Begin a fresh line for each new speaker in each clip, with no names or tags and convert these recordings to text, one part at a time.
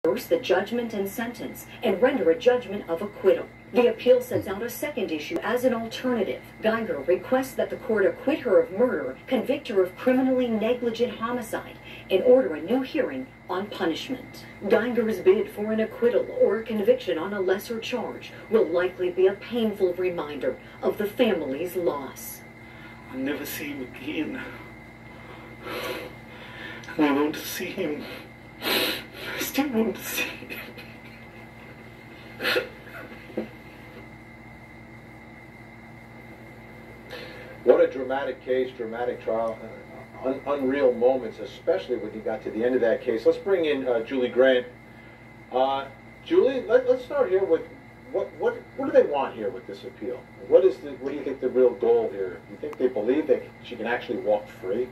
reverse the judgment and sentence and render a judgment of acquittal. The appeal sets out a second issue as an alternative. Guyger requests that the court acquit her of murder, convict her of criminally negligent homicide, and order a new hearing on punishment. Guyger's bid for an acquittal or a conviction on a lesser charge will likely be a painful reminder of the family's loss.
I'll never see him again. I want to see him. I still want to see him.
What a dramatic case, dramatic trial, unreal moments, especially when you got to the end of that case. Let's bring in Julie Grant. Julie, let's start here with what do they want here with this appeal? What do you think the real goal here? Do you think they believe that she can actually walk free?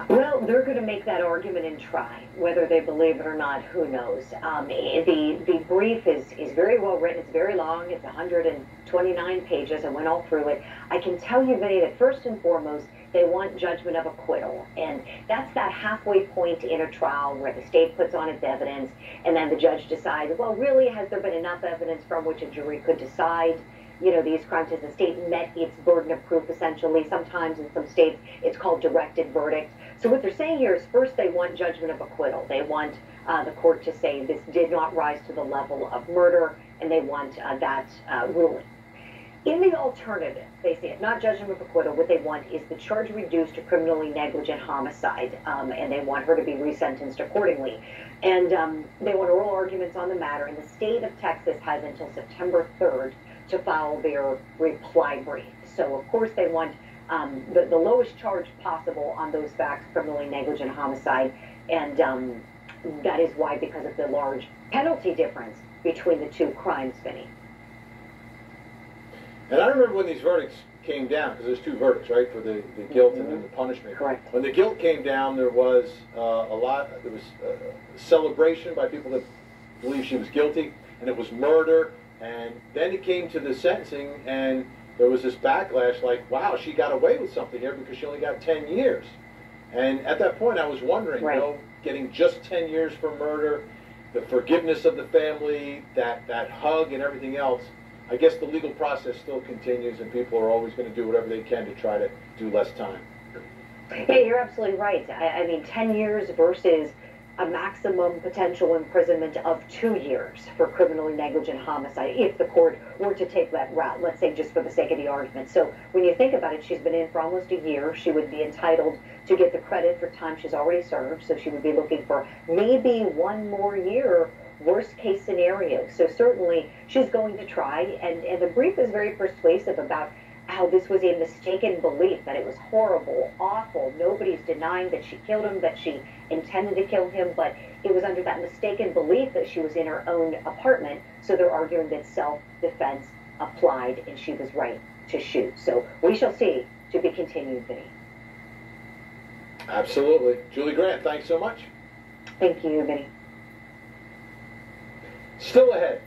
Well, they're going to make that argument and try. Whether they believe it or not, who knows? The brief is very well written. It's very long. It's 129 pages. I went all through it. I can tell you, Vinny, that first and foremost, they want judgment of acquittal. And that's that halfway point in a trial where the state puts on its evidence, and then the judge decides, well, really, has there been enough evidence from which a jury could decide, you know, these crimes? Has the state met its burden of proof, essentially? Sometimes in some states it's called directed verdict. So what they're saying here is first they want judgment of acquittal. They want the court to say this did not rise to the level of murder, and they want that ruling. In the alternative, they say not judgment of acquittal. What they want is the charge reduced to criminally negligent homicide, and they want her to be resentenced accordingly. And they want oral arguments on the matter, and the state of Texas has until September 3rd to file their reply brief. So, of course, they want the lowest charge possible on those facts, criminally negligent homicide, and that is why, because of the large penalty difference between the two crimes, Vinny.
And I remember when these verdicts came down, because there's two verdicts, right, for the guilt and then the punishment.
Correct.
When the guilt came down, there was there was celebration by people that believed she was guilty, and it was murder. And then it came to the sentencing, and there was this backlash like, wow, she got away with something here because she only got 10 years. And at that point, I was wondering,
right,
you know, getting just 10 years for murder, the forgiveness of the family, that hug and everything else, I guess the legal process still continues, and people are always going to do whatever they can to try to do less time.
Yeah, you're absolutely right. I mean, 10 years versus a maximum potential imprisonment of 2 years for criminally negligent homicide, if the court were to take that route, let's say just for the sake of the argument. So when you think about it, she's been in for almost a year. She would be entitled to get the credit for time she's already served, so she would be looking for maybe 1 more year, worst case scenario. So certainly she's going to try, and the brief is very persuasive about how this was a mistaken belief, that it was horrible, awful. Nobody's denying that she killed him, that she intended to kill him, but it was under that mistaken belief that she was in her own apartment, so they're arguing that self-defense applied and she was right to shoot. So we shall see. To be continued, Vinny.
Absolutely. Julie Grant, thanks so much.
Thank you, Vinny.
Still ahead.